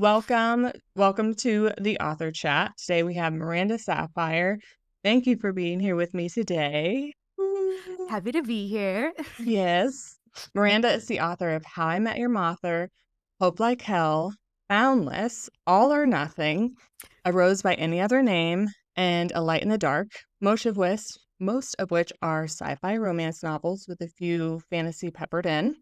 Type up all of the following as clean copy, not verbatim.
Welcome to the author chat. Today we have Miranda Sapphire. Thank you for being here with me today. Woo. Happy to be here. Yes. Miranda is the author of How I Met Your Mother, Hope Like Hell, Boundless, All or Nothing, A Rose by Any Other Name, and A Light in the Dark, most of which are sci-fi romance novels with a few fantasy peppered in.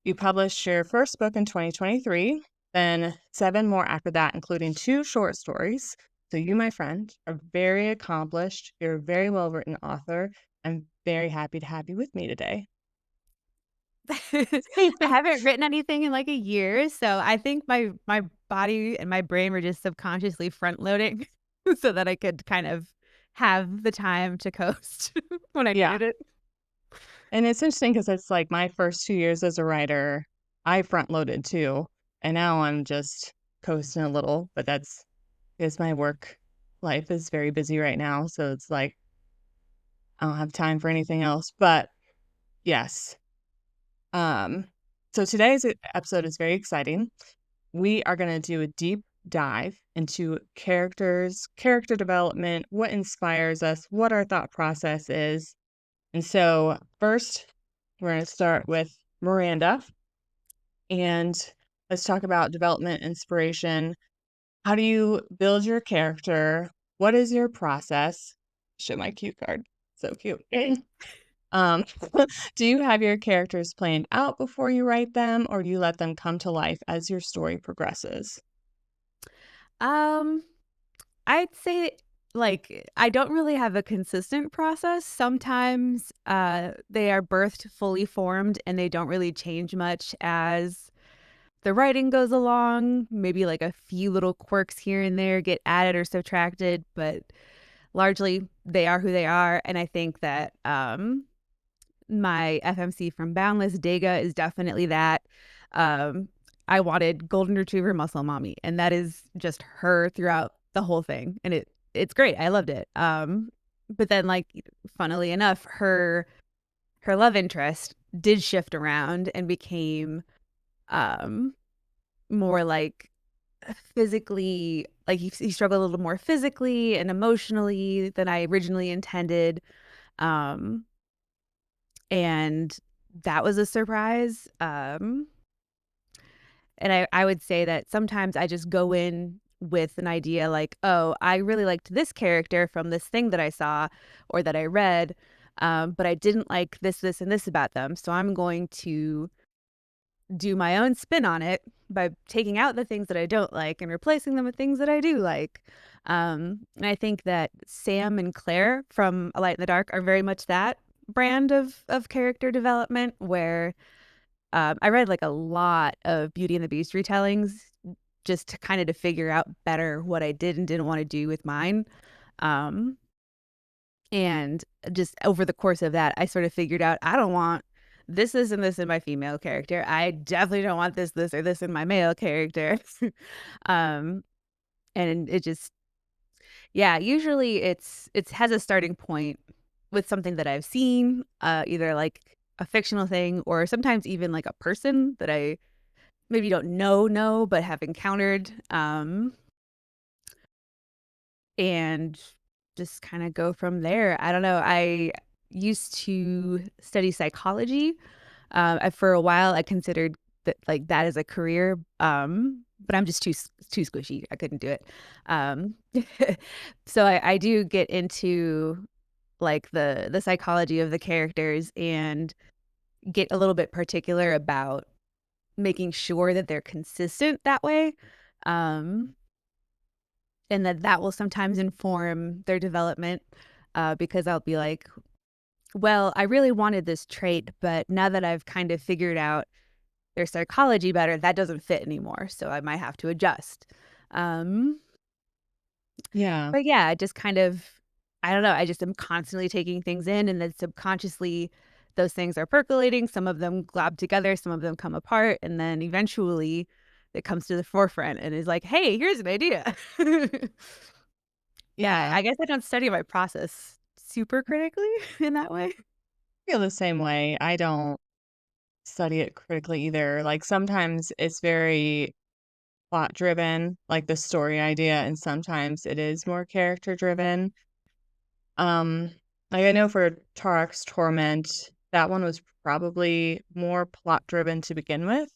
You published your first book in 2023, then 7 more after that, including 2 short stories. So you, my friend, are very accomplished. You're a very well-written author. I'm very happy to have you with me today. I haven't written anything in like a year, so I think my body and my brain were just subconsciously front loading so that I could kind of have the time to coast when I Yeah, needed it. and it's interesting because it's like my first 2 years as a writer, I front-loaded too, and now I'm just coasting a little, but that's because my work life is very busy right now, so it's like I don't have time for anything else, but yes. Um, so today's episode is very exciting. We are going to do a deep dive into characters, character development, what inspires us, what our thought process is. And so, first, we're going to start with Miranda and let's talk about development inspiration. How do you build your character? What is your process? Show my cue card. So cute. Um, do you have your characters planned out before you write them, or do you let them come to life as your story progresses? Um, I'd say like I don't really have a consistent process. Sometimes they are birthed fully formed and they don't really change much as the writing goes along. Maybe like a few little quirks here and there get added or subtracted, but largely they are who they are. And I think that my FMC from Boundless, Dega, is definitely that. Um, I wanted Golden Retriever Muscle Mommy, and that is just her throughout the whole thing. And it's great. I loved it. But then like funnily enough, her love interest did shift around and became um more like physically like he struggled a little more physically and emotionally than I originally intended. Um, and that was a surprise. And I would say that sometimes I just go in with an idea like, oh, I really liked this character from this thing that I saw or that I read, but I didn't like this, and this about them. So I'm going to do my own spin on it by taking out the things that I don't like and replacing them with things that I do like. And I think that Sam and Claire from A Light in the Dark are very much that brand of character development where I read like a lot of Beauty and the Beast retellings just to kind of to figure out better what I did and didn't want to do with mine. Um, and just over the course of that, I sort of figured out I don't want this and this in my female character. I definitely don't want this, or this in my male character. um, and it just, yeah, usually it has a starting point with something that I've seen, either like a fictional thing or sometimes even like a person that I maybe don't know, but have encountered. And just kind of go from there. I don't know. I used to study psychology. For a while, I considered that like that as a career, but I'm just too squishy. I couldn't do it. Um, so I do get into like the psychology of the characters and get a little bit particular about making sure that they're consistent that way. Um, and that will sometimes inform their development, because I'll be like, well, I really wanted this trait, but now that I've kind of figured out their psychology better, that doesn't fit anymore. So I might have to adjust. Um, Yeah. but yeah, just kind of, I don't know. I just am constantly taking things in, and then subconsciously, those things are percolating. Some of them glob together, some of them come apart, and then eventually it comes to the forefront and is like, hey, here's an idea. Yeah, Yeah. I guess I don't study my process super critically in that way. I feel the same way. I don't study it critically either. Like sometimes it's very plot driven, like the story idea, and sometimes it is more character driven. Um, like I know for Tarek's Torment, that one was probably more plot driven to begin with,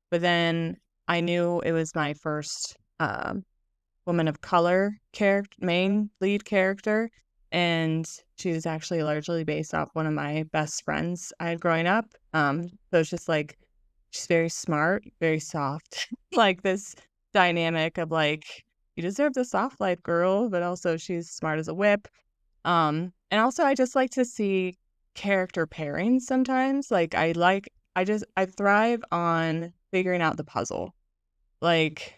but then I knew it was my first woman of color character, main lead character, and she was actually largely based off one of my best friends I had growing up. So it's just like she's very smart, very soft, like this dynamic of like you deserve the soft life, girl, but also she's smart as a whip. And also I just like to see character pairings sometimes. I thrive on figuring out the puzzle. Like,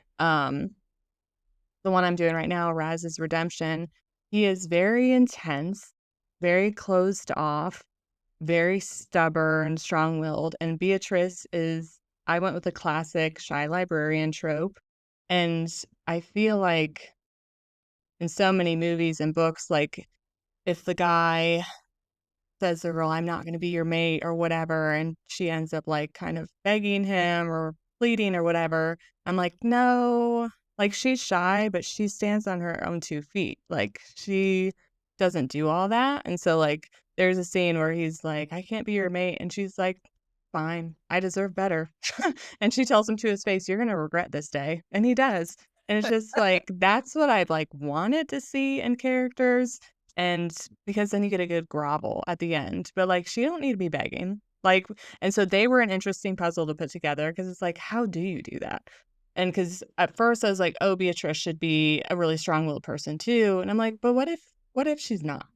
the one I'm doing right now, Raz's Redemption, he is very intense, very closed off, very stubborn, strong-willed, and Beatrice is I went with the classic shy librarian trope, and I feel like in so many movies and books, like, if the guy says to the girl, "I'm not gonna be your mate," or whatever, and she ends up, like, kind of begging him or pleading or whatever, I'm like, "No." Like, she's shy, but she stands on her own 2 feet. Like, she doesn't do all that, and so, like, there's a scene where he's like, "I can't be your mate," and she's like, "Fine, I deserve better." And she tells him to his face, "You're gonna regret this day," and he does. And it's just like, that's what I've, like, wanted to see in characters, and because then you get a good grovel at the end, but, like, she don't need to be begging, like and so they were an interesting puzzle to put together because it's like, how do you do that? And because at first I was like, "Oh, Beatrice should be a really strong-willed person too," and I'm like, "But what if she's not?"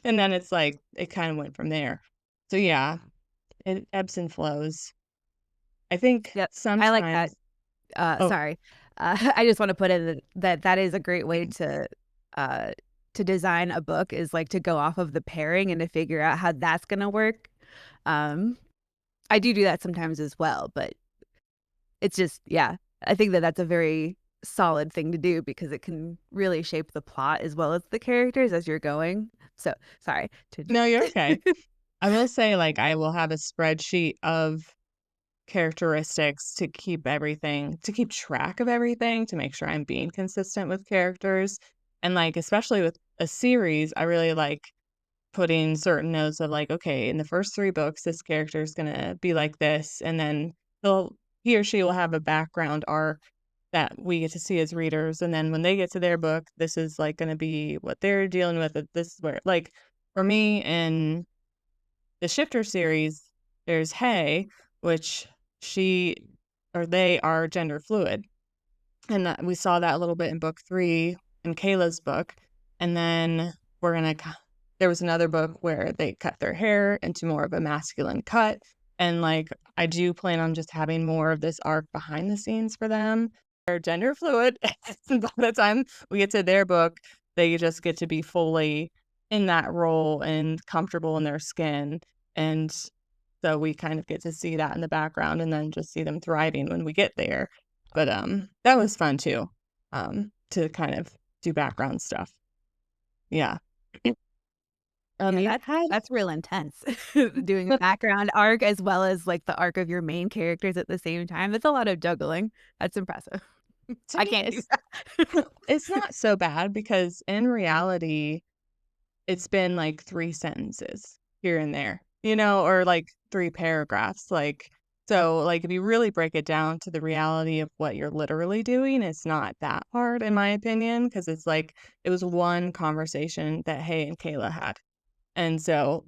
And then it's like, it kinda went from there. So, yeah, it ebbs and flows. I think Yep, I like that. sometimes Oh, Sorry. I just wanna put in that is a great way uh, to design a book is, like, to go off of the pairing and to figure out how that's gonna work. Um, I do that sometimes as well, but it's just yeah, I think that that's a very solid thing to do because it can really shape the plot as well as the characters as you're going. So, sorry to no, you're okay. I will say, like, I will have a spreadsheet of characteristics to keep track of everything, to make sure I'm being consistent with characters, and, like, especially with a series, I really like putting certain notes of, like, "Okay, in the first 3 books, this character is gonna be like this," and then he or she will have a background arc that we get to see as readers, and then when they get to their book, this is, like, gonna be what they're dealing with, this is where like, for me in the Shifter series, there's Hay, which she or they are gender fluid, and that we saw that a little bit in book 3 in Kayla's book, and then we're gonna c there was another book where they cut their hair into more of a masculine cut, and, like, I do plan on just having more of this arc behind the scenes for them. They're gender fluid, and by the time we get to their book, they just get to be fully in that role and comfortable in their skin, and so we kind of get to see that in the background and then just see them thriving when we get there. But, that was fun too, to kind of do background stuff. Yeah. Yeah, You had that's real intense. Doing a background arc as well as, like, the arc of your main characters at the same time. That's a lot of juggling. That's impressive. to I me, can't do that. it's not so bad because in reality, it's been, like, 3 sentences here and there, or, like, 3 paragraphs, like so, like, if you really break it down to the reality of what you're literally doing, it's not that hard in my opinion, because it's like, it was one conversation that Hay and Kayla had, and so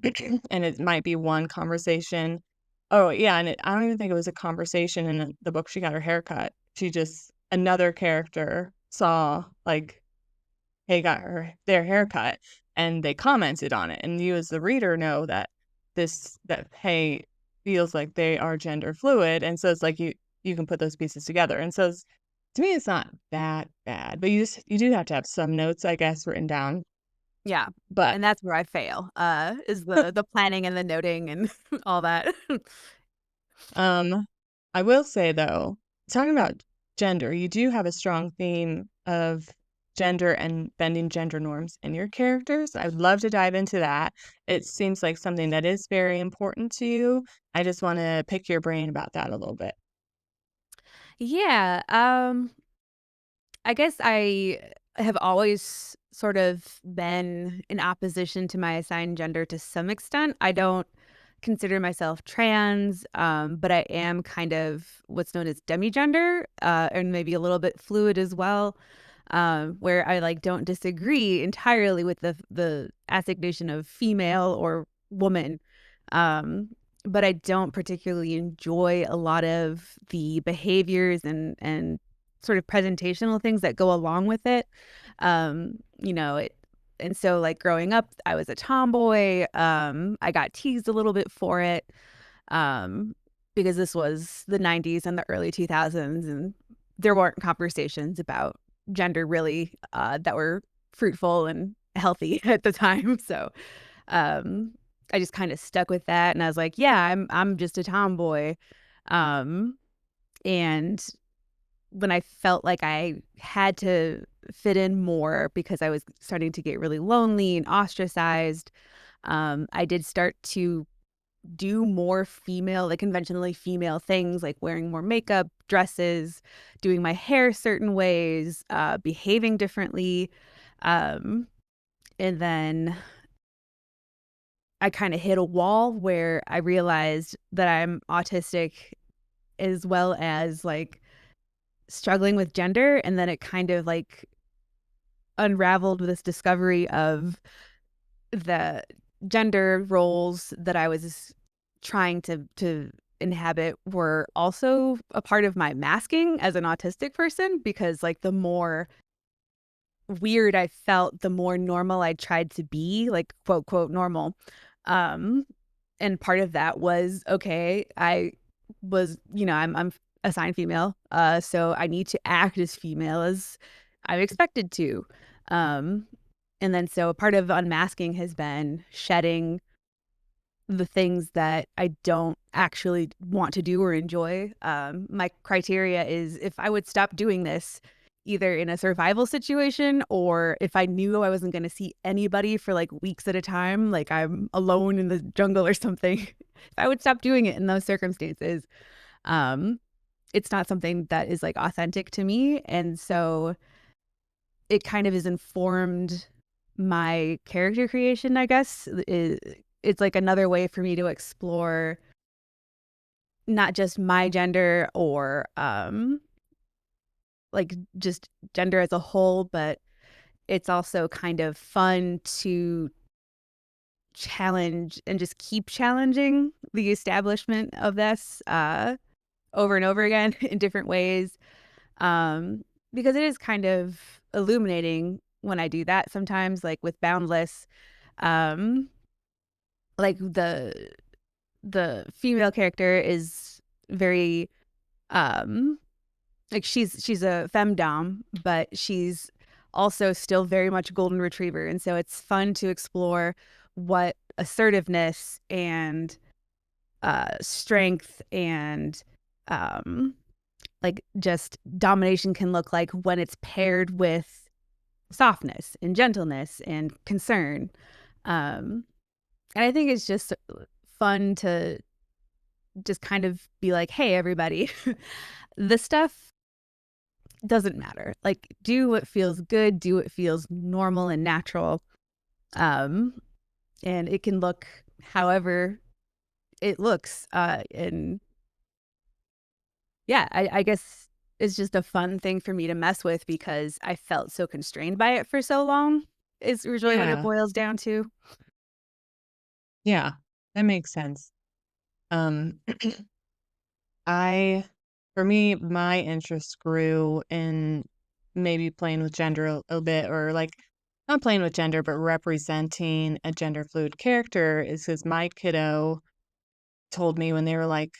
and it might be one conversation oh, yeah, and I don't even think it was a conversation in the book she got her hair cut. She just another character saw, like, Hey got their haircut, and they commented on it, and you as the reader know that Hey feels like they are gender fluid, and so it's like you can put those pieces together, and so to me, it's not that bad, but you do have to have some notes, I guess, written down, Yeah, but, and that's where I fail, is the planning and the noting and all that. um, I will say, though, talking about gender, you do have a strong theme of gender and bending gender norms in your characters. I would love to dive into that. It seems like something that is very important to you. I just wanna pick your brain about that a little bit. Yeah, I guess I have always sort of been in opposition to my assigned gender to some extent. I don't consider myself trans, but I am kind of what's known as demigender, and maybe a little bit fluid as well, where I like don't disagree entirely with the assignation of female or woman. Um, but I don't particularly enjoy a lot of the behaviors and sort of presentational things that go along with it. You know, it and so like growing up, I was a tomboy. I got teased a little bit for it. Um, because this was the 90s and the early 2000s and there weren't conversations about gender really that were fruitful and healthy at the time. So, um I just kind of stuck with that and I was like, yeah, I'm just a tomboy. Um and when I felt like I had to fit in more because I was starting to get really lonely and ostracized, I did start to do more female, like conventionally female things, like wearing more makeup, dresses, doing my hair certain ways, behaving differently. Um, and then I kind of hit a wall where I realized that I'm autistic as well as like struggling with gender. And then it kind of like unraveled with this discovery of the gender roles that I was trying to inhabit were also a part of my masking as an autistic person because like the more weird I felt, the more normal I tried to be, like quote quote normal. Um and part of that was okay, I was, I'm assigned female. So I need to act as female as I'm expected to. Um and then so part of unmasking has been shedding the things that I don't actually want to do or enjoy. My criteria is if I would stop doing this, either in a survival situation or if I knew I wasn't going to see anybody for like weeks at a time, like I'm alone in the jungle or something, if I would stop doing it in those circumstances, um, it's not something that is like authentic to me. And so it kind of has informed my character creation, I guess. It's like another way for me to explore not just my gender or like just gender as a whole, but it's also kind of fun to challenge and just keep challenging the establishment of this over and over again in different ways. Um, because it is kind of illuminating when I do that sometimes, like with Boundless. Um, like the female character is very um like she's a femdom, but she's also still very much golden retriever. And so it's fun to explore what assertiveness and strength and um like just domination can look like when it's paired with softness and gentleness and concern. Um and I think it's just fun to just kind of be like, "Hey, everybody, this stuff doesn't matter. Like, do what feels good, do what feels normal and natural. Um, and it can look however it looks. And yeah, I guess it's just a fun thing for me to mess with because I felt so constrained by it for so long. Is really what it Yeah. boils down to. Yeah. That makes sense. Um, I for me, my interest grew in maybe playing with gender a bit or, like, not playing with gender, but representing a gender fluid character is because my kiddo told me when they were, like,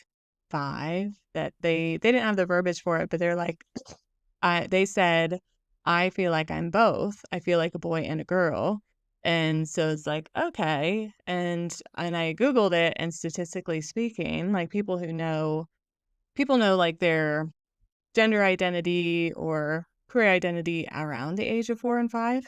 5 that they didn't have the verbiage for it, but they're like, they said, "I feel like I'm both. I feel like a boy and a girl." And so it's like, "Okay." And I Googled it, and statistically speaking, like, people know, like, their gender identity or career identity around the age of 4 and 5.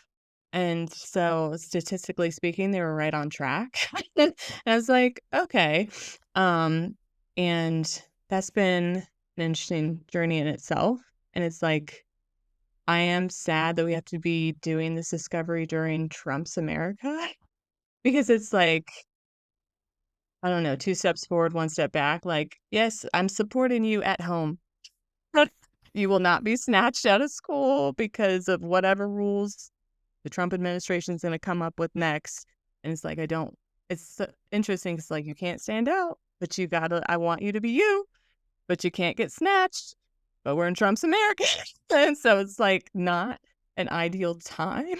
And so, statistically speaking, they were right on track. And I was like, "Okay." Um, and that's been an interesting journey in itself. And it's like, I am sad that we have to be doing this discovery during Trump's America because it's like, I don't know, 2 steps forward, 1 step back. Like, yes, I'm supporting you at home. You will not be snatched out of school because of whatever rules the Trump administration is gonna come up with next. And it's like, I don't it's interesting. It's like, you can't stand out, but you gotta I want you to be you, but you can't get snatched. But we're in Trump's America. And so it's like not an ideal time,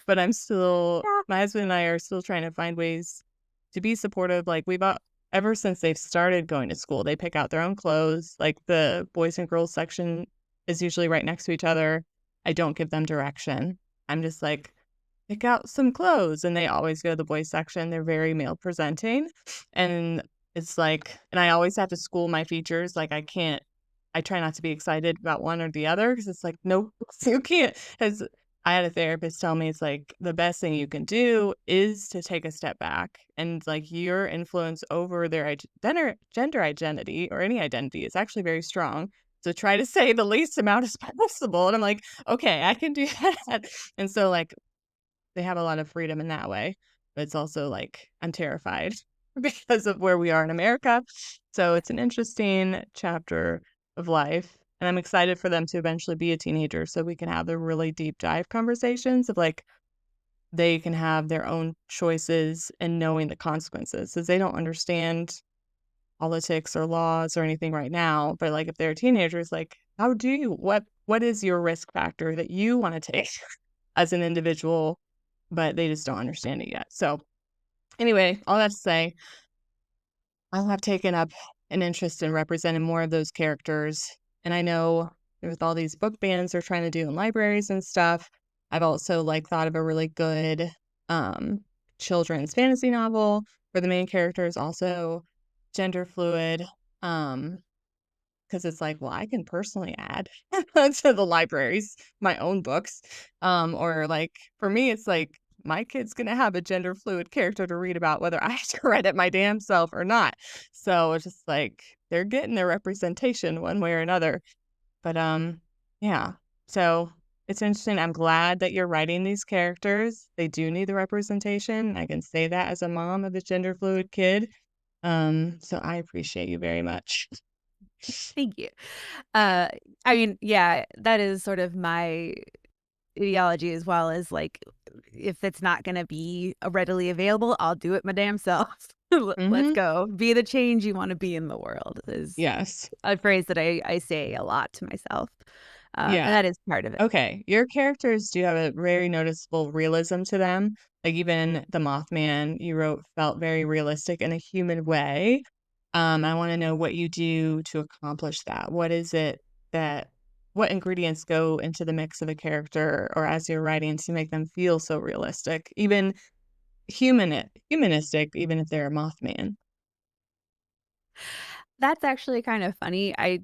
but I'm still Yeah. my husband and I are still trying to find ways to be supportive. Like ever since they've started going to school, they pick out their own clothes. Like the boys and girls section is usually right next to each other. I don't give them direction. I'm just like, pick out some clothes. And they always go to the boys section. They're very male presenting. And it's like, and I always have to school my features. Like I try not to be excited about one or the other because it's like, no, you can't. Because I had a therapist tell me it's like the best thing you can do is to take a step back and like your influence over their gender identity or any identity is actually very strong. So try to say the least amount as possible. And I'm like, okay, I can do that. And so like they have a lot of freedom in that way, but it's also like I'm terrified because of where we are in America. So it's an interesting chapter of life, and I'm excited for them to eventually be a teenager so we can have the really deep dive conversations of like they can have their own choices and knowing the consequences because they don't understand politics or laws or anything right now. But like if they're teenagers, like how do you what is your risk factor that you want to take as an individual, but they just don't understand it yet. So, anyway, all that to say, I have taken up an interest in representing more of those characters, and I know with all these book bans they're trying to do in libraries and stuff, I've also, like, thought of a really good, um, children's fantasy novel where the main character is also gender fluid, um, because it's like, well, I can personally add to the libraries my own books. Or like for me, it's like my kid's gonna have a gender fluid character to read about whether I have to write it my damn self or not. So it's just like they're getting their representation one way or another. But yeah. So it's interesting. I'm glad that you're writing these characters. They do need the representation. I can say that as a mom of a gender fluid kid. So I appreciate you very much. Thank you. Uh, I mean, yeah, that is sort of my ideology as well as like if it's not gonna be readily available, I'll do it my damn self. Let's Hmm. go. Be the change you want to be in the world is Yes. a phrase that I say a lot to myself. And Yeah. that is part of it. Okay. Your characters do have a very noticeable realism to them. Like even the Mothman you wrote felt very realistic in a human way. I want to know what you do to accomplish that. What is it that what ingredients go into the mix of a character or as you're writing to make them feel so realistic, even humanistic, even if they're a Mothman? That's actually kind of funny. I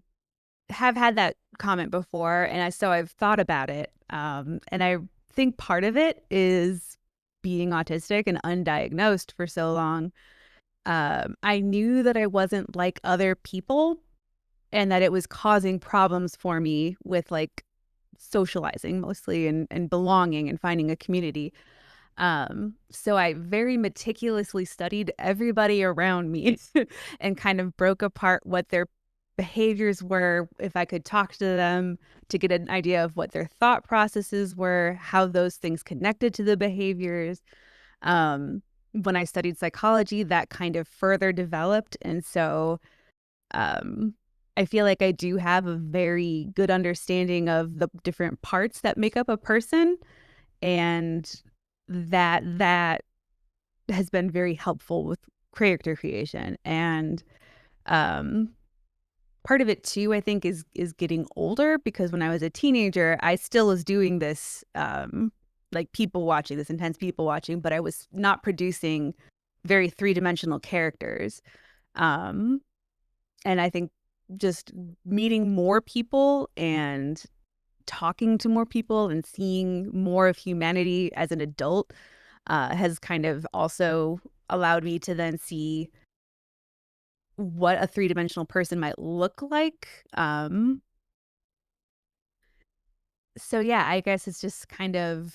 have had that comment before, and so I've thought about it. And I think part of it is being autistic and undiagnosed for so long. I knew that I wasn't like other people and that it was causing problems for me with like socializing mostly and belonging and finding a community. So I very meticulously studied everybody around me and kind of broke apart what their behaviors were, if I could talk to them to get an idea of what their thought processes were, how those things connected to the behaviors. When I studied psychology, that kind of further developed. And so um, I feel like I do have a very good understanding of the different parts that make up a person and that has been very helpful with character creation. And um part of it too, I think, is getting older because when I was a teenager, I still was doing this like people watching, this intense people watching, but I was not producing very three-dimensional characters. Um and I think just meeting more people and talking to more people and seeing more of humanity as an adult has kind of also allowed me to then see what a three-dimensional person might look like. So yeah, I guess it's just kind of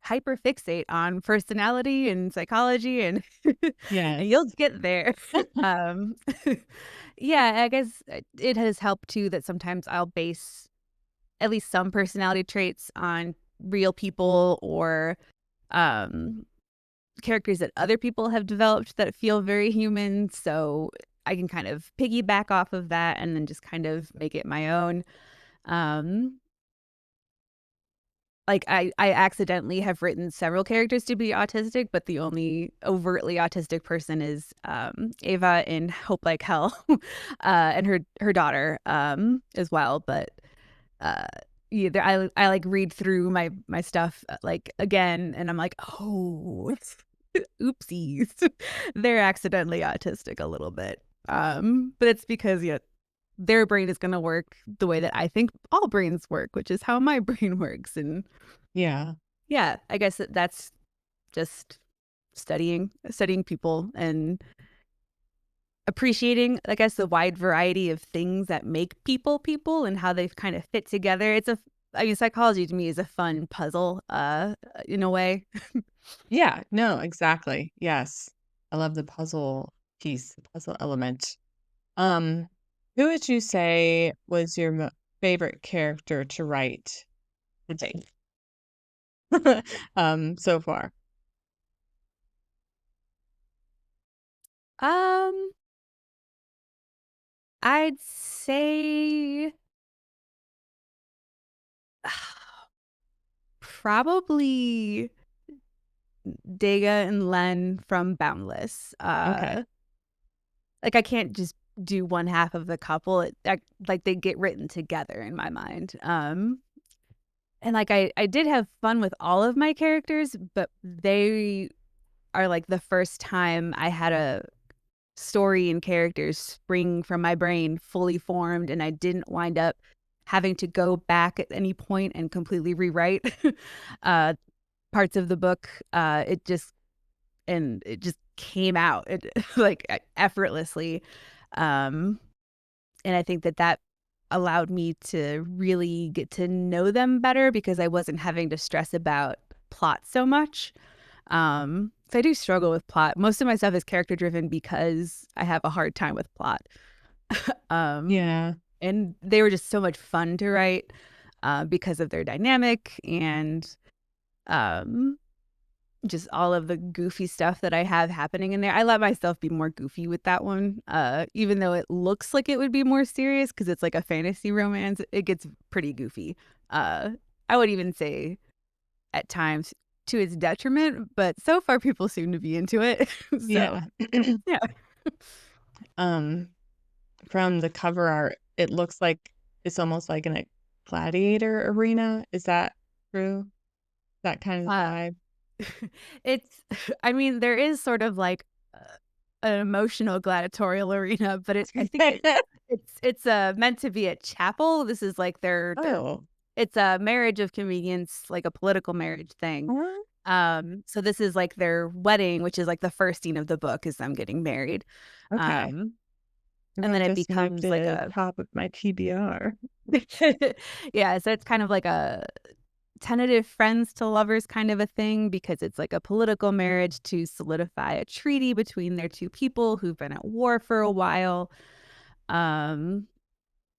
hyper fixate on personality and psychology and and you'll Yes. get there. Um, yeah, I guess it has helped too that sometimes I'll base at least some personality traits on real people or um characters that other people have developed that feel very human. So I can kind of piggyback off of that and then just kind of make it my own. Um, like I accidentally have written several characters to be autistic, but the only overtly autistic person is Ava in Hope Like Hell, and her daughter as well. But uh, yeah, I like read through my stuff like again, and I'm like, oh, oopsies, they're accidentally autistic a little bit. But it's because yeah, their brain is going to work the way that I think all brains work, which is how my brain works. And Yeah. yeah, I guess that's just studying people and appreciating, I guess, the wide variety of things that make people people and how they kind of fit together. I mean, psychology to me is a fun puzzle, in a way. Yeah. No, exactly. Yes. I love the puzzle piece, the puzzle element. Um, who would you say was your favorite character to write to date? So far. Um, I'd say probably Dega and Len from Boundless. Okay. Like I can't just do one half of the couple. Like they get written together in my mind. And like I did have fun with all of my characters, but they are like the first time I had a story and characters spring from my brain fully formed, and I didn't wind up having to go back at any point and completely rewrite uh, parts of the book. It just came out like effortlessly. Um, and I think that that allowed me to really get to know them better because I wasn't having to stress about plot so much. So I do struggle with plot. Most of my stuff is character driven because I have a hard time with plot. um, Yeah. and they were just so much fun to write because of their dynamic and um, just all of the goofy stuff that I have happening in there. I let myself be more goofy with that one, even though it looks like it would be more serious because it's like a fantasy romance. It gets pretty goofy. I would even say at times to its detriment, but so far people seem to be into it. So, Yeah. yeah. um, from the cover art, it looks like it's almost like in a gladiator arena. Is that true? That kind of Uh, vibe? it's, I mean, there is sort of like an emotional gladiatorial arena, but I think it's meant to be a chapel. This is like their Oh. it's a marriage of convenience, like a political marriage thing. Huh? So this is like their wedding, which is like the first scene of the book is them getting married. Okay. Um, Maybe and I'll then it just make becomes like the a top of my TBR. yeah, so it's kind of like a tentative friends to lovers kind of a thing because it's like a political marriage to solidify a treaty between their two people who've been at war for a while. Um,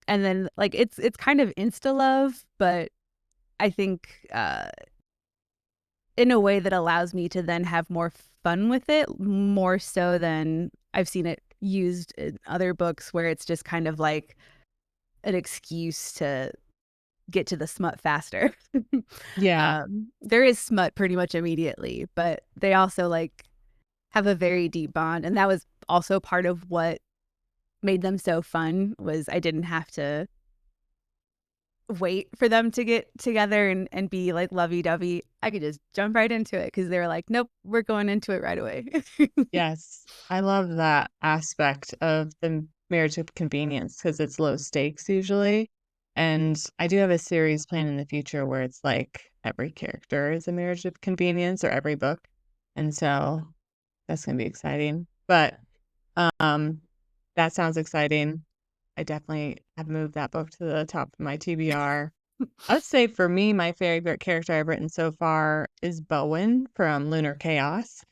and then like it's kind of insta love, but I think in a way that allows me to then have more fun with it, more so than I've seen it used in other books where it's just kind of like an excuse to get to the smut faster. Yeah. There is smut pretty much immediately, but they also like have a very deep bond, and that was also part of what made them so fun was I didn't have to wait for them to get together and be like lovey-dovey. I could just jump right into it because they were like, "Nope, we're going into it right away." Yes. I love that aspect of the marriage of convenience because it's low stakes usually. And I do have a series planned in the future where it's like every character is a marriage of convenience or every book. And so that's gonna be exciting. But, um, that sounds exciting. I definitely have moved that book to the top of my TBR. I would say for me, my favorite character I've written so far is Bowen from Lunar Chaos.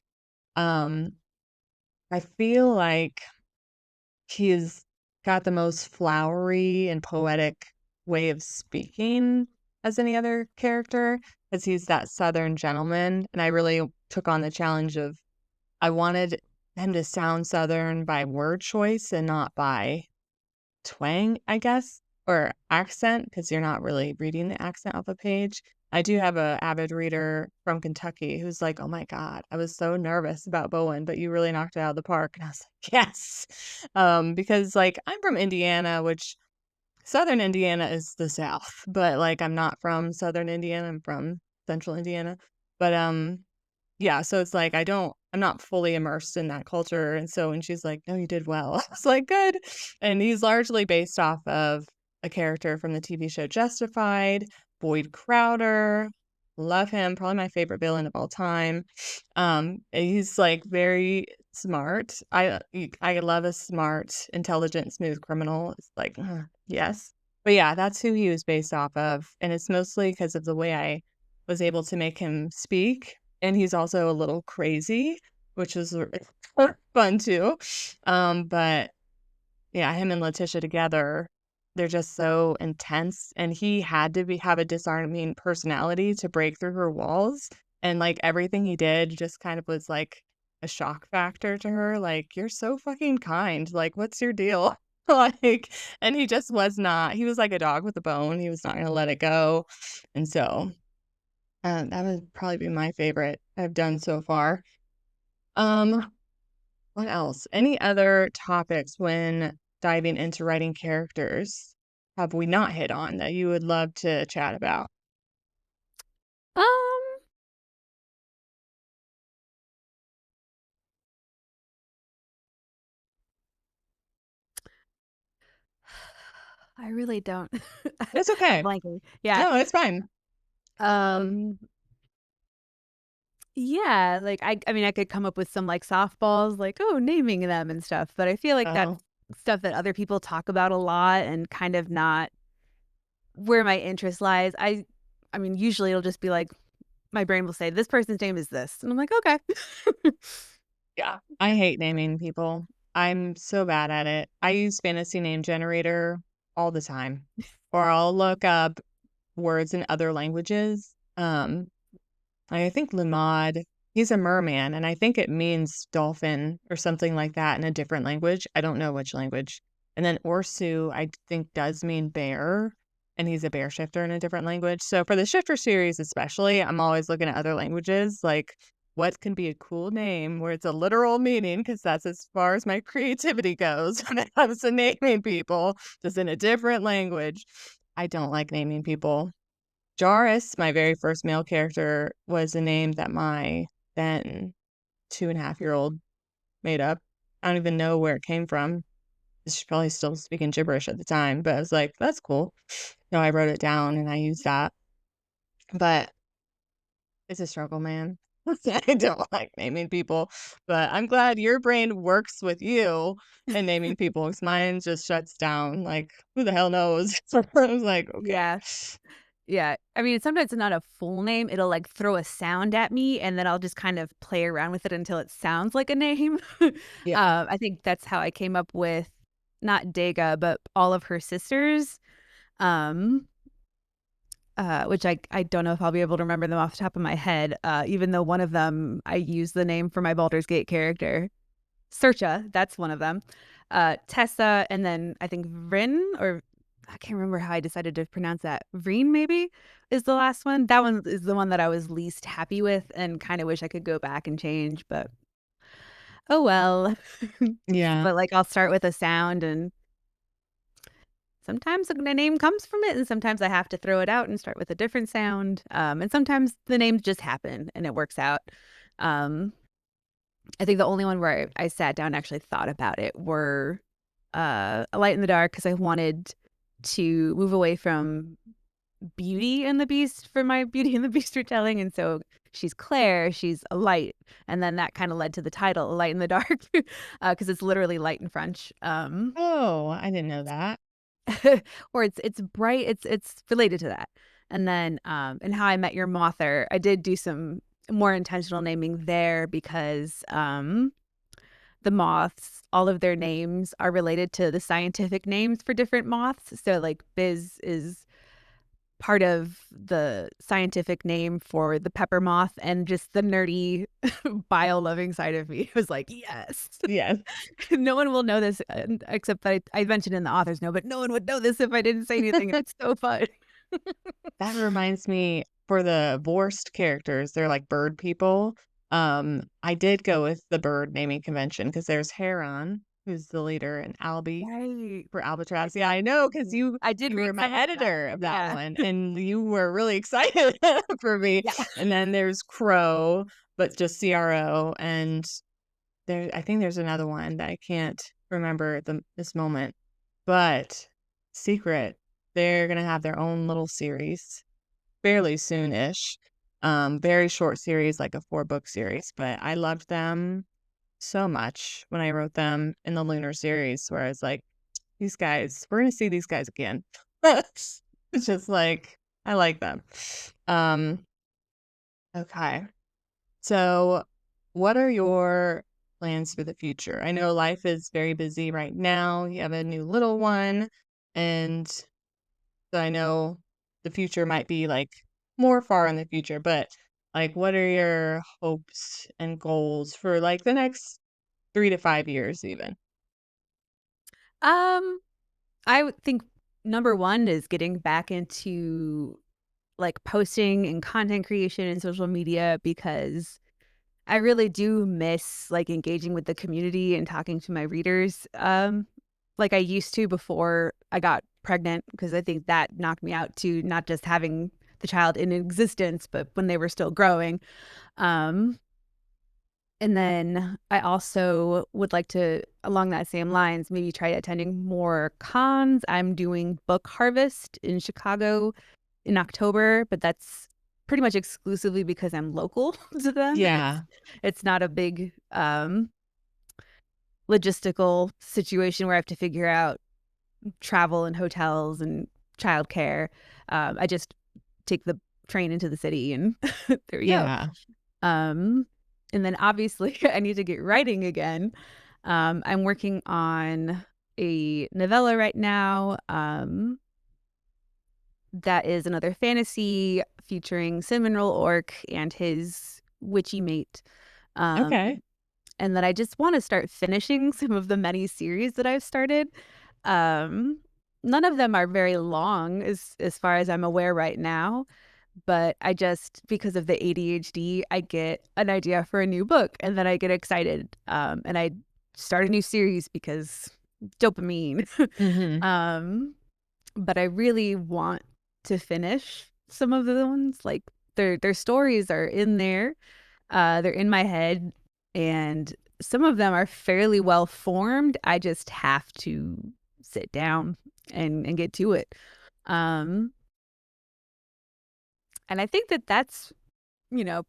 Um, I feel like he's got the most flowery and poetic way of speaking as any other character, because he's that Southern gentleman, and I really took on the challenge of I wanted him to sound Southern by word choice and not by twang, I guess, or accent, because 'cause you're not really reading the accent off a page. I do have a avid reader from Kentucky who's like, "Oh my god, I was so nervous about Bowen, but you really knocked it out of the park." And I was like, "Yes." Because, like, I'm from Indiana, which Southern Indiana is the South, but, like, I'm not from Southern Indiana, I'm from Central Indiana. But, yeah, so it's like I'm not fully immersed in that culture, and so when she's like, "No, you did well." I was like, "Good." And he's largely based off of a character from the TV show Justified, Boyd Crowder. Love him, probably my favorite villain of all time. He's, like, very smart. I love a smart, intelligent, smooth criminal. It's like, yes. But yeah, that's who he was based off of, and it's mostly because of the way I was able to make him speak, and he's also a little crazy, which is fun too. But yeah, him and Letitia together, they're just so intense, and he had to have a disarming personality to break through her walls, and, like, everything he did just kind of was, like, a shock factor to her, like, "You're so fucking kind, like, what's your deal?" Like, and he just was not he was like a dog with a bone, he was not gonna let it go, and so, that would probably be my favorite I've done so far. Um what else? Any other topics when diving into writing characters have we not hit on that you would love to chat about? Um, I really don't. It's okay. Blanking. Yeah. No, it's fine. Um, yeah, like I mean I could come up with some like softballs like, oh, naming them and stuff, but I feel like that's Oh, stuff that other people talk about a lot and kind of not where my interest lies. I mean, usually it'll just be like my brain will say this person's name is this. And I'm like, okay. yeah. I hate naming people. I'm so bad at it. I use fantasy name generator all the time, or I'll look up words in other languages. I think Lamad, he's a merman, and I think it means dolphin or something like that in a different language. I don't know which language. And then Orsu, I think does mean bear, and he's a bear shifter in a different language. So for the shifter series especially, I'm always looking at other languages, like what can be a cool name where it's a literal meaning, because that's as far as my creativity goes when it comes to naming people, just in a different language. I don't like naming people. Jarvis, my very first male character, was a name that my then 2.5-year-old made up. I don't even know where it came from. She's probably still speaking gibberish at the time, but I was like, "That's cool." No, I wrote it down and I used that, but it's a struggle, man. I don't like naming people, but I'm glad your brain works with you in naming people 'cause mine just shuts down, like, who the hell knows? So I was like, "Okay." Yeah. Yeah. I mean, sometimes it's not a full name. It'll like throw a sound at me and then I'll just kind of play around with it until it sounds like a name. Yeah. I think that's how I came up with not Dega, but all of her sisters. Um, which I don't know if I'll be able to remember them off the top of my head. Even though one of them I use the name for my Baldur's Gate character. Searcha, that's one of them. Tessa, and then I think Vrin, or I can't remember how I decided to pronounce that. Vreen, maybe, is the last one. That one is the one that I was least happy with and kind of wish I could go back and change, but oh well. Yeah. But like I'll start with a sound and sometimes the name comes from it and sometimes I have to throw it out and start with a different sound. And sometimes the names just happen and it works out. Um, I think the only one where I sat down and actually thought about it were, A Light in the Dark because I wanted to move away from Beauty and the Beast for my Beauty and the Beast retelling, and so she's Claire, she's a light, and then that kinda led to the title, A Light in the Dark, because it's literally light in French, Oh, I didn't know that. or it's bright, it's related to that. And then, in How I Met Your Mother, I did do some more intentional naming there because, the moths, all of their names are related to the scientific names for different moths. So, like, Biz is part of the scientific name for the pepper moth, and just the nerdy bio-loving side of me was like, "Yes." Yes. No one will know this, except that I mentioned in the author's note, but no one would know this if I didn't say anything, and it's so fun. That reminds me for the Vorst characters, they're like bird people. I did go with the bird naming convention because there's Heron, who's the leader, and Albie Right. for Albatross. Yeah, I know because I did you read were my some of that. editor of that Yeah. one, and you were really excited for me. Yeah. And then there's Crow, but just CRO, and I think there's another one that I can't remember at this moment. But Secret, they're gonna have their own little series fairly soon-ish. Very short series, like a 4-book series, but I loved them so much when I wrote them in the Lunar series where I was like, "These guys we're gonna see these guys again." It's just like, I like them. Um, okay. So, what are your plans for the future? I know life is very busy right now. You have a new little one, and so I know the future might be like more far in the future, but like, what are your hopes and goals for like the next 3 to 5 years, even? Um, I would think number 1 is getting back into, like, posting and content creation and social media because I really do miss, like, engaging with the community and talking to my readers, like I used to before I got pregnant, because I think that knocked me out to not just having the child in existence, but when they were still growing. Um, and then I also would like to, along that same lines, maybe try attending more cons. I'm doing Book Harvest in Chicago in October, but that's pretty much exclusively because I'm local to them. Yeah. It's not a big, logistical situation where I have to figure out travel and hotels and childcare. I just take the train into the city and there we go. Yeah. Um, and then obviously I need to get writing again. I'm working on a novella right now. That is another fantasy featuring Cinnamon Roll Orc and his witchy mate. Um, Okay. and then I just want to start finishing some of the many series that I've started. Um, None of them are very long as far as I'm aware right now, but I just, because of the ADHD, I get an idea for a new book and then I get excited. And I start a new series because dopamine. Mhm. um, but I really want to finish some of the ones. Like, their stories are in there. They're in my head, and some of them are fairly well formed. I just have to sit down and get to it. Um, and I think that that's,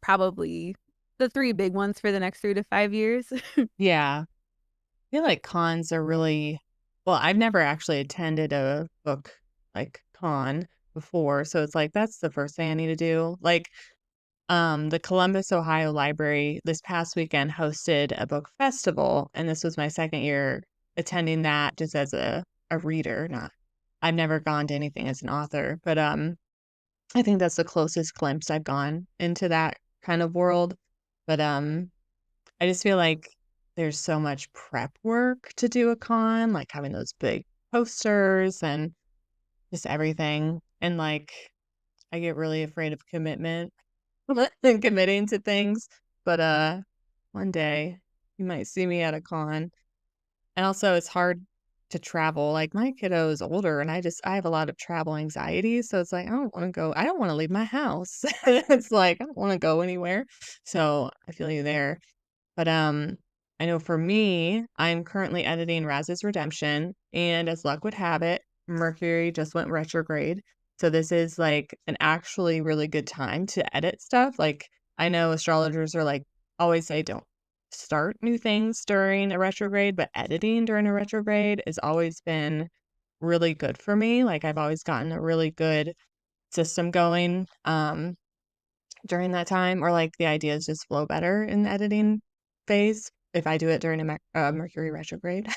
probably the 3 big ones for the next 3 to 5 years. Yeah. I feel like cons are really well, I've never actually attended a book like con before, so it's like that's the first thing I need to do. Like, the Columbus, Ohio Library this past weekend hosted a book festival, and this was my 2nd year attending that just as a reader, not I've never gone to anything as an author, but, I think that's the closest glimpse I've gone into that kind of world, but, I just feel like there's so much prep work to do a con, like having those big posters and just everything, and, like, I get really afraid of commitment and committing to things, but, one day you might see me at a con. And also it's hard to travel, like, my kiddo is older, and I have a lot of travel anxiety, so it's like, I don't wanna leave my house. It's like, I don't wanna go anywhere. So, I feel you there. But, I know for me, I'm currently editing Raz's Redemption, and as luck would have it, Mercury just went retrograde. So this is like an actually really good time to edit stuff. Like I know astrologers are like always say don't start new things during a retrograde, but editing during a retrograde has always been really good for me. Like I've always gotten a really good system going during that time, or like the ideas just flow better in the editing phase if I do it during a Mercury retrograde.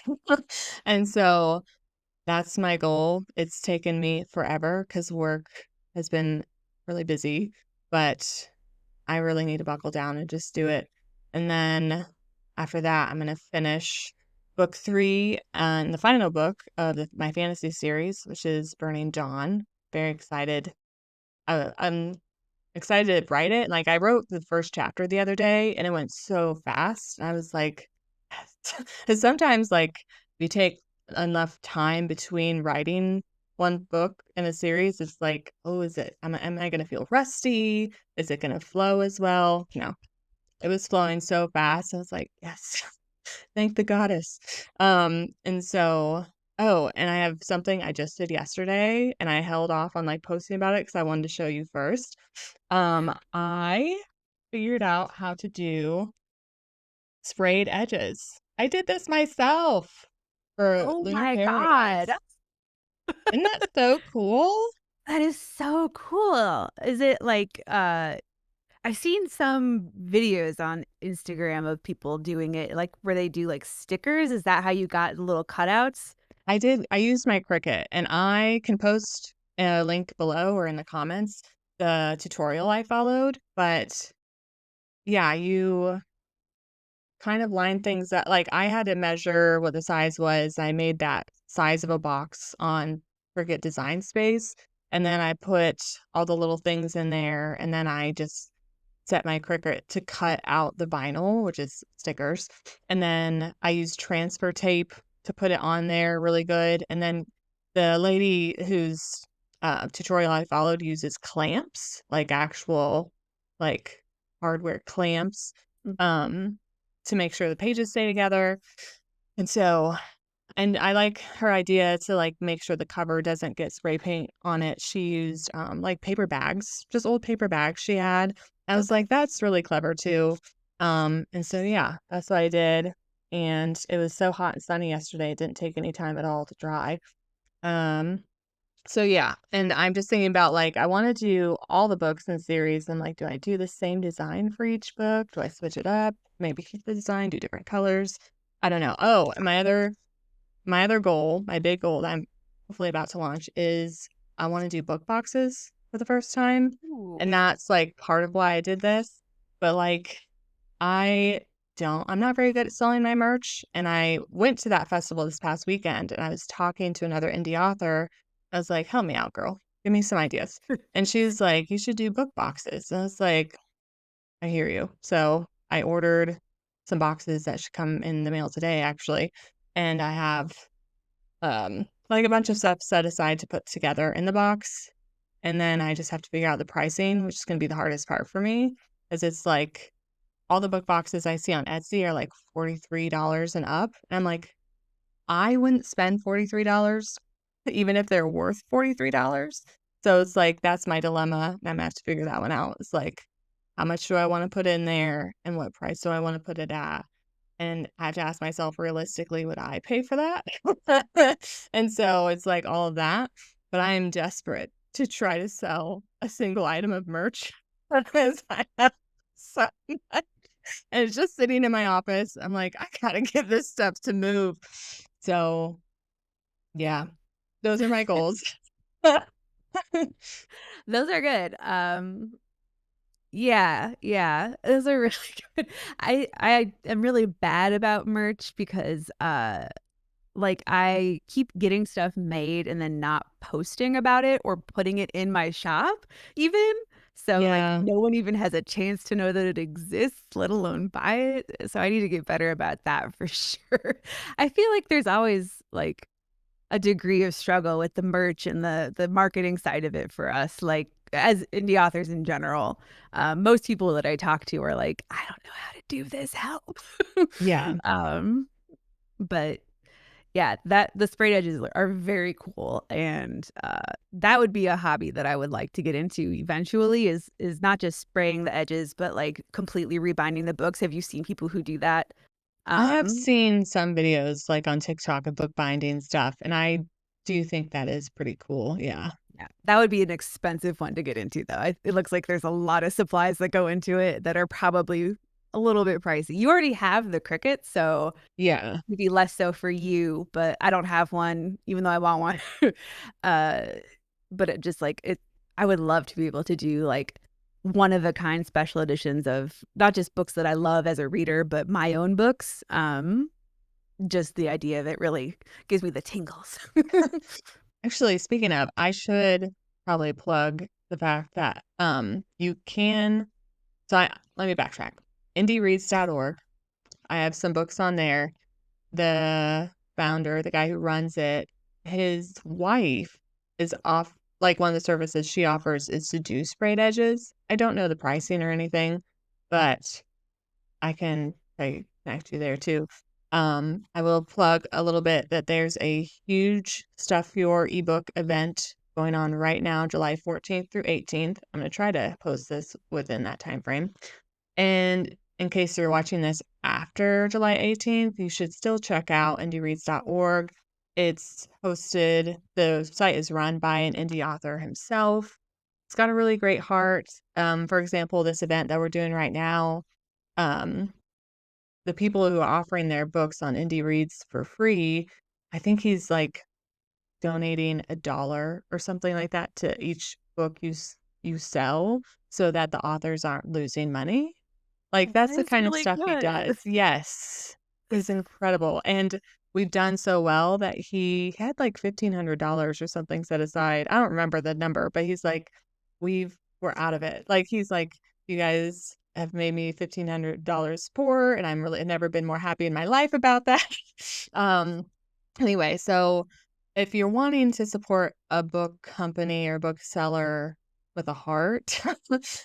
And so that's my goal. It's taken me forever because work has been really busy, but I really need to buckle down and just do it. And then after that, I'm going to finish book 3 and the final book of my fantasy series, which is Burning Dawn. Very excited. I'm excited to write it. Like I wrote the first chapter the other day and it went so fast. I was like, because sometimes like you take enough time between writing one book in a series, it's like, oh, am I going to feel rusty? Is it going to flow as well? No, it was flowing so fast. I was like, yes, thank the goddess. And so, oh, and I have something I just did yesterday and I held off on like posting about it because I wanted to show you first. I figured out how to do sprayed edges. I did this myself for Oh Lunar my God. Paradise. Isn't that so cool? That is so cool. Is it like I've seen some videos on Instagram of people doing it, like where they do like stickers. Is that how you got the little cutouts? I used my Cricut and I can post a link below or in the comments the tutorial I followed, but yeah, you kind of line things up. Like I had to measure what the size was. I made that size of a box on Cricut Design Space, and then I put all the little things in there, and then I just set my Cricut to cut out the vinyl, which is stickers, and then I used transfer tape to put it on there really good, and then the lady whose tutorial I followed uses clamps, like actual like hardware clamps. Mm. Um, to make sure the pages stay together. And so and I like her idea to, like, make sure the cover doesn't get spray paint on it. She used, like, paper bags, just old paper bags she had. I was Okay. like, "That's really clever too." And so, yeah, that's what I did, and it was so hot and sunny yesterday, it didn't take any time at all to dry. Um so yeah, and I'm just thinking about like I want to do all the books in the series and like do I do the same design for each book? Do I switch it up? Maybe keep the design, do different colors. I don't know. Oh, and my other goal, my big goal that I'm hopefully about to launch is I want to do book boxes for the first time. Ooh. And that's like part of why I did this. But like I I'm not very good at selling my merch. And I went to that festival this past weekend and I was talking to another indie author. I was like, help me out, girl. Give me some ideas. And she was like, you should do book boxes. And I was like, I hear you. So I ordered some boxes that should come in the mail today, actually. And I have like a bunch of stuff set aside to put together in the box. And then I just have to figure out the pricing, which is going to be the hardest part for me, because it's like all the book boxes I see on Etsy are like $43 and up. And I'm like, I wouldn't spend $43 even if they're worth $43. So it's like that's my dilemma, and I'm gonna have to figure that one out. It's like, how much do I want to put in there and what price do I want to put it at? And I have to ask myself realistically, would I pay for that? And so it's like all of that. But I am desperate to try to sell a single item of merch because I have so much. And it's just sitting in my office. I'm like, I gotta get this stuff to move. So yeah, those are my goals. Those are good. Yeah, yeah, those are really good. I am really bad about merch because, like, I keep getting stuff made and then not posting about it or putting it in my shop even. So, like, Yeah. no one even has a chance to know that it exists, let alone buy it. So I need to get better about that for sure. I feel like there's always, like, a degree of struggle with the merch and the marketing side of it for us, like, as indie authors in general. Most people that I talk to are like, "I don't know how to do this, help." Yeah. Um, but Yeah, that the sprayed edges are very cool, and, that would be a hobby that I would like to get into eventually is not just spraying the edges, but, like, completely rebinding the books. Have you seen people who do that? I have Um, seen some videos, like, on TikTok of bookbinding stuff, and I do think that is pretty cool, yeah. yeah, that would be an expensive one to get into, though. It looks like there's a lot of supplies that go into it that are probably a little bit pricey. You already have the Cricut, so Yeah. maybe less so for you, but I don't have one, even though I want one. Uh, but it just, like, it I would love to be able to do, like, one of a kind special editions of not just books that I love as a reader, but my own books. Just the idea of it really gives me the tingles. Actually, speaking of, I should probably plug the fact that, you can so I let me backtrack. IndieReads.org, I have some books on there. The founder, the guy who runs it, his wife is off like, one of the services she offers is to do sprayed edges. I don't know the pricing or anything, but I can, like, connect you there too. I will plug a little bit that there's a huge Stuff Your ebook event going on right now, July 14th through 18th. I'm gonna try to post this within that time frame. And in case you're watching this after July 18th, you should still check out indiereads.org. It's hosted, the site is run by an indie author himself. It's got a really great heart. For example, this event that we're doing right now, um, the people who are offering their books on Indie Reads for free, I think he's like donating $1 or something like that to each book you sell so that the authors aren't losing money. Like, that's That the is kind of really stuff he good. does. Yes. It's incredible, and we've done so well that he had, like, $1,500 or something set aside. I don't remember the number, but he's like, we're out of it." Like, he's like, "You guys have made me $1,500 poor, and I've never been more happy in my life about that." Um, anyway, so if you're wanting to support a book company or bookseller with a heart,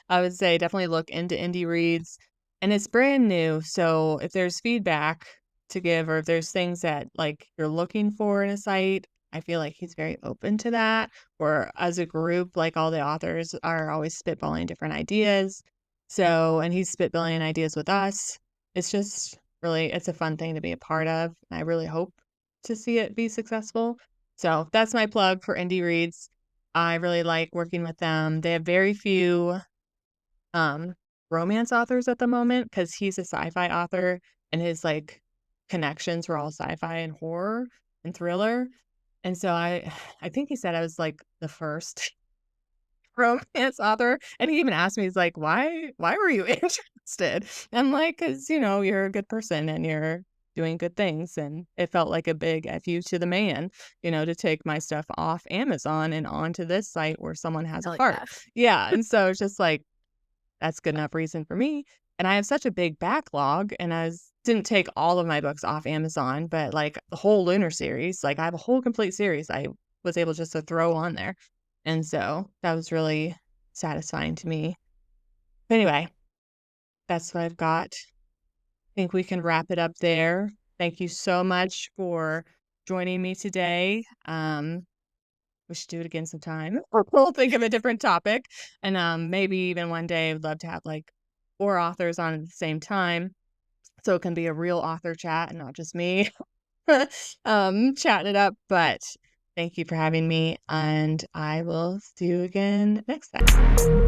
I would say definitely look into Indie Reads. And it's brand new, so if there's feedback to give or if there's things that, like, you're looking for in a site, I feel like he's very open to that. Or as a group, like, all the authors are always spitballing different ideas. So and he's spitballing ideas with us. It's just really it's a fun thing to be a part of, and I really hope to see it be successful. So that's my plug for Indie Reads. I really like working with them. They have very few um, romance authors at the moment because he's a sci-fi author and his, like, connections were all sci-fi and horror and thriller, and so I think he said I was, like, the first romance author, and he even asked me, he's like, "Why were you interested?" I'm like, "'Cause, you're a good person and you're doing good things," and it felt like a big F you to the man, to take my stuff off Amazon and onto this site where someone has a Hell heart. yeah. Yeah, and so it's just like that's good enough reason for me, and I have such a big backlog, and didn't take all of my books off Amazon, but, like, the whole Lunar series, like, I have a whole complete series I was able just to throw on there, and so that was really satisfying to me. But anyway, that's what I've got. Think we can wrap it up there. Thank you so much for joining me today. We should do it again sometime. Or we'll think of a different topic. And maybe even one day I would love to have like 4 authors on at the same time. So it can be a real author chat and not just me chatting it up. But thank you for having me. And I will see you again next time.